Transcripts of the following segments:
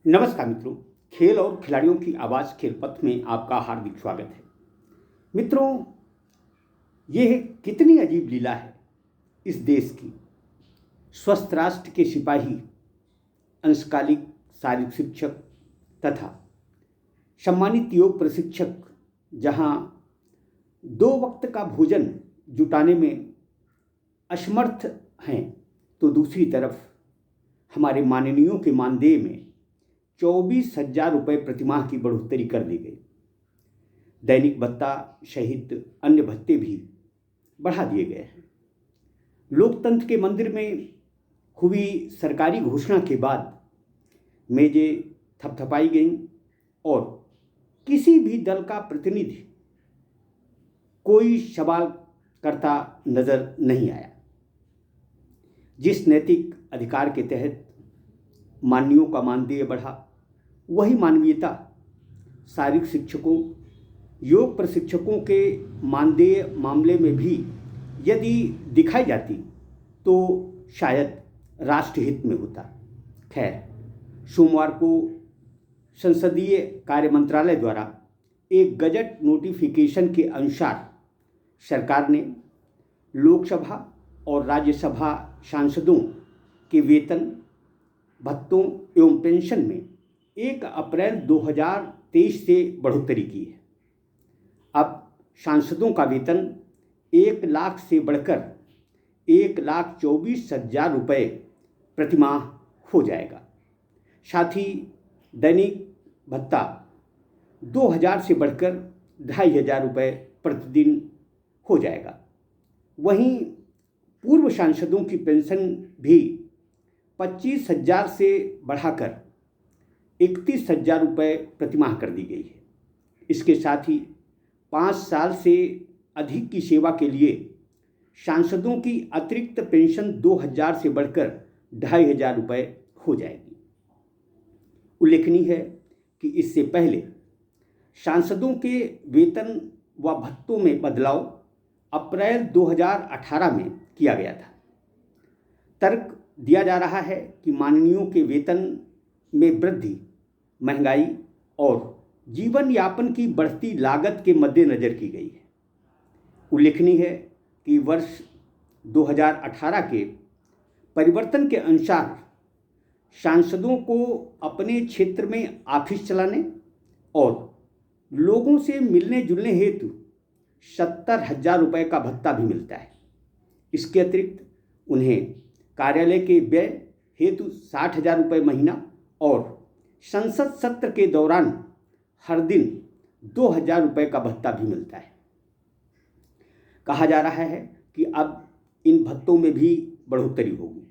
नमस्कार मित्रों, खेल और खिलाड़ियों की आवाज़ खेल पथ में आपका हार्दिक स्वागत है। मित्रों, यह कितनी अजीब लीला है इस देश की। स्वस्थ राष्ट्र के सिपाही, अंशकालिक शारीरिक शिक्षक तथा सम्मानित योग प्रशिक्षक जहां 2 वक्त का भोजन जुटाने में असमर्थ हैं, तो दूसरी तरफ हमारे माननीयों के मानदेय में 24,000 रुपये प्रतिमाह की बढ़ोतरी कर दी गई। दैनिक भत्ता सहित अन्य भत्ते भी बढ़ा दिए गए हैं। लोकतंत्र के मंदिर में हुई सरकारी घोषणा के बाद मेजें थपथपाई गईं और किसी भी दल का प्रतिनिधि कोई सवाल करता नजर नहीं आया। जिस नैतिक अधिकार के तहत माननीयों का मानदेय बढ़ा, वही मानवीयता शारीरिक शिक्षकों, योग प्रशिक्षकों के मानदेय मामले में भी यदि दिखाई जाती तो शायद राष्ट्रहित में होता। खैर, सोमवार को संसदीय कार्य मंत्रालय द्वारा एक गजट नोटिफिकेशन के अनुसार सरकार ने लोकसभा और राज्यसभा सांसदों के वेतन, भत्तों एवं पेंशन में 1 अप्रैल 2023 से बढ़ोतरी की है। अब सांसदों का वेतन 1 लाख से बढ़कर 1,24,000 रुपये प्रतिमाह हो जाएगा। साथ ही दैनिक भत्ता 2,000 से बढ़कर 2,500 रुपये प्रतिदिन हो जाएगा। वहीं पूर्व सांसदों की पेंशन भी 25,000 से बढ़ाकर 31,000 रुपये प्रतिमाह कर दी गई है। इसके साथ ही 5 साल से अधिक की सेवा के लिए सांसदों की अतिरिक्त पेंशन 2,000 से बढ़कर 2,500 रुपये हो जाएगी। उल्लेखनीय है कि इससे पहले सांसदों के वेतन व भत्तों में बदलाव अप्रैल 2018 में किया गया था। तर्क दिया जा रहा है कि माननीयों के वेतन में वृद्धि महंगाई और जीवन यापन की बढ़ती लागत के मद्देनजर की गई है। उल्लेखनीय है कि वर्ष 2018 के परिवर्तन के अनुसार सांसदों को अपने क्षेत्र में ऑफिस चलाने और लोगों से मिलने जुलने हेतु 70,000 रुपये का भत्ता भी मिलता है। इसके अतिरिक्त उन्हें कार्यालय के व्यय हेतु 60,000 रुपये महीना और संसद सत्र के दौरान हर दिन 2,000 रुपये का भत्ता भी मिलता है। कहा जा रहा है कि अब इन भत्तों में भी बढ़ोतरी होगी।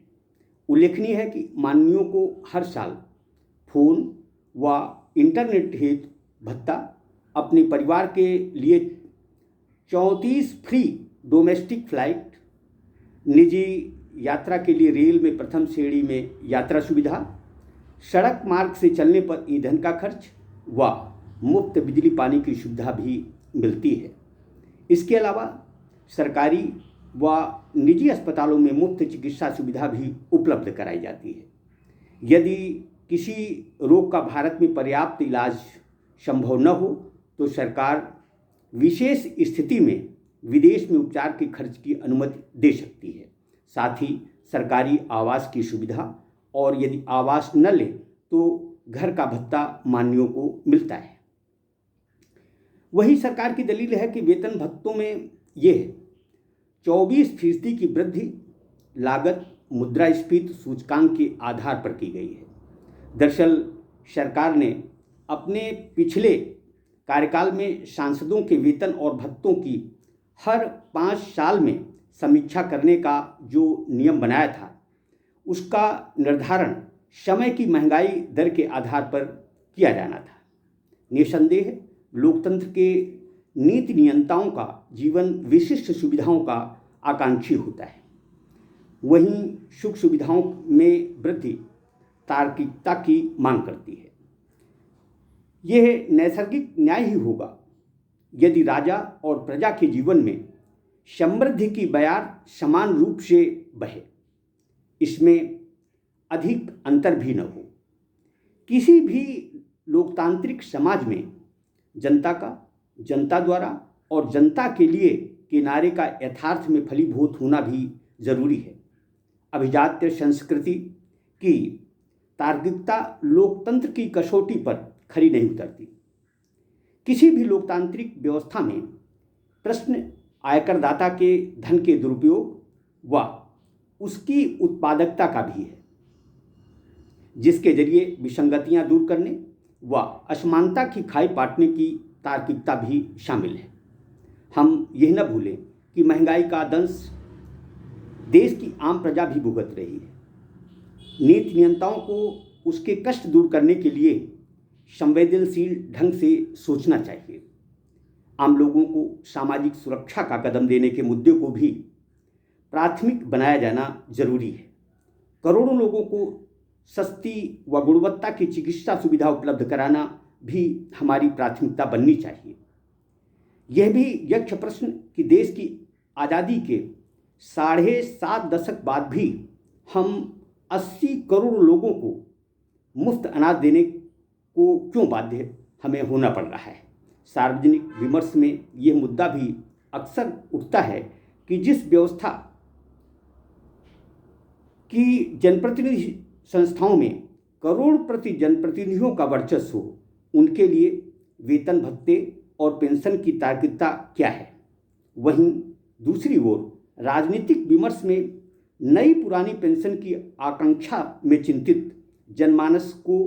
उल्लेखनीय है कि माननीयों को हर साल फोन व इंटरनेट हेतु भत्ता, अपने परिवार के लिए 34 फ्री डोमेस्टिक फ्लाइट, निजी यात्रा के लिए रेल में प्रथम श्रेणी में यात्रा सुविधा, सड़क मार्ग से चलने पर ईंधन का खर्च व मुफ्त बिजली पानी की सुविधा भी मिलती है। इसके अलावा सरकारी व निजी अस्पतालों में मुफ्त चिकित्सा सुविधा भी उपलब्ध कराई जाती है। यदि किसी रोग का भारत में पर्याप्त इलाज संभव न हो तो सरकार विशेष स्थिति में विदेश में उपचार के खर्च की अनुमति दे सकती है। साथ ही सरकारी आवास की सुविधा, और यदि आवास न ले तो घर का भत्ता माननीयों को मिलता है। वही सरकार की दलील है कि वेतन भत्तों में यह 24% की वृद्धि लागत मुद्रास्फीति सूचकांक के आधार पर की गई है। दरअसल सरकार ने अपने पिछले कार्यकाल में सांसदों के वेतन और भत्तों की हर 5 साल में समीक्षा करने का जो नियम बनाया था, उसका निर्धारण समय की महंगाई दर के आधार पर किया जाना था। निसंदेह लोकतंत्र के नीति नियंताओं का जीवन विशिष्ट सुविधाओं का आकांक्षी होता है। वहीं सुख सुविधाओं में वृद्धि तार्किकता की मांग करती है। यह नैसर्गिक न्याय ही होगा यदि राजा और प्रजा के जीवन में समृद्धि की बयार समान रूप से बहे, इसमें अधिक अंतर भी न हो। किसी भी लोकतांत्रिक समाज में जनता का, जनता द्वारा और जनता के लिए के नारे का यथार्थ में फलीभूत होना भी जरूरी है। अभिजात्य संस्कृति की तार्किकता लोकतंत्र की कसौटी पर खरी नहीं उतरती। किसी भी लोकतांत्रिक व्यवस्था में प्रश्न आयकरदाता के धन के दुरुपयोग व उसकी उत्पादकता का भी है, जिसके जरिए विसंगतियां दूर करने व असमानता की खाई पाटने की तार्किकता भी शामिल है। हम यह न भूलें कि महंगाई का दंश देश की आम प्रजा भी भुगत रही है। नीति नियंताओं को उसके कष्ट दूर करने के लिए संवेदनशील ढंग से सोचना चाहिए। आम लोगों को सामाजिक सुरक्षा का कदम देने के मुद्दे को भी प्राथमिक बनाया जाना जरूरी है। करोड़ों लोगों को सस्ती व गुणवत्ता की चिकित्सा सुविधा उपलब्ध कराना भी हमारी प्राथमिकता बननी चाहिए। यह भी यक्ष प्रश्न कि देश की आज़ादी के 7.5 दशक बाद भी हम 80 करोड़ लोगों को मुफ्त अनाज देने को क्यों बाध्य हमें होना पड़ रहा है। सार्वजनिक विमर्श में यह मुद्दा भी अक्सर उठता है कि जिस व्यवस्था की जनप्रतिनिधि संस्थाओं में करोड़ प्रति जनप्रतिनिधियों का वर्चस्व हो, उनके लिए वेतन भत्ते और पेंशन की तार्किकता क्या है। वहीं दूसरी ओर राजनीतिक विमर्श में नई पुरानी पेंशन की आकांक्षा में चिंतित जनमानस को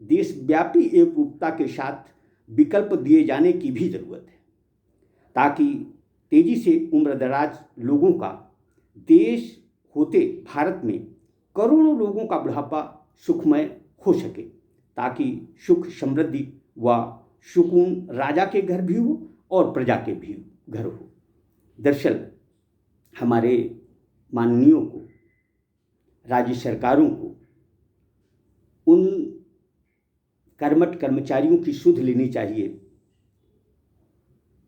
देशव्यापी एकरूपता के साथ विकल्प दिए जाने की भी जरूरत है, ताकि तेजी से उम्रदराज लोगों का देश होते भारत में करोड़ों लोगों का बुढ़ापा सुखमय हो सके, ताकि सुख समृद्धि व सुकून राजा के घर भी हो और प्रजा के भी घर हो। दरअसल हमारे माननीयों को, राज्य सरकारों को उन कर्मठ कर्मचारियों की सुध लेनी चाहिए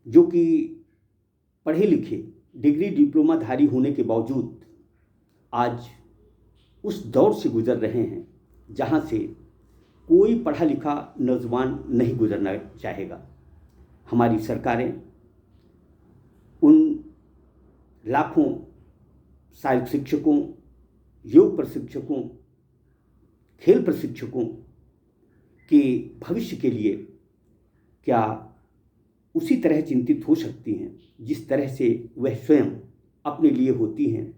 जो कि पढ़े लिखे डिग्री डिप्लोमाधारी होने के बावजूद आज उस दौर से गुजर रहे हैं जहां से कोई पढ़ा लिखा नौजवान नहीं गुजरना चाहेगा। हमारी सरकारें उन लाखों सहायक शिक्षकों, योग प्रशिक्षकों, खेल प्रशिक्षकों के भविष्य के लिए क्या उसी तरह चिंतित हो सकती हैं जिस तरह से वह स्वयं अपने लिए होती हैं,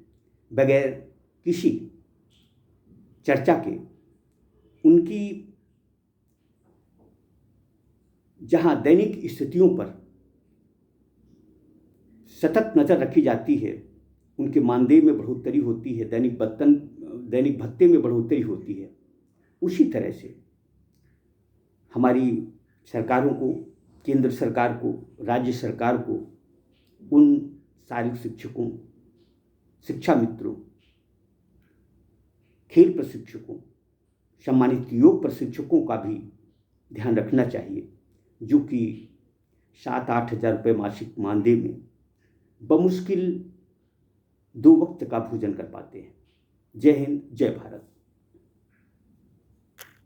बगैर किसी चर्चा के। उनकी जहां दैनिक स्थितियों पर सतत नज़र रखी जाती है, उनके मानदेय में बढ़ोतरी होती है, दैनिक भत्ते में बढ़ोतरी होती है, उसी तरह से हमारी सरकारों को, केंद्र सरकार को, राज्य सरकार को उन शारीरिक शिक्षकों, शिक्षा मित्रों, खेल प्रशिक्षकों, सम्मानित योग प्रशिक्षकों का भी ध्यान रखना चाहिए, जो कि 7-8 हज़ार रुपये मासिक मानदेय में बमुश्किल 2 वक्त का भोजन कर पाते हैं। जय हिंद, जय भारत।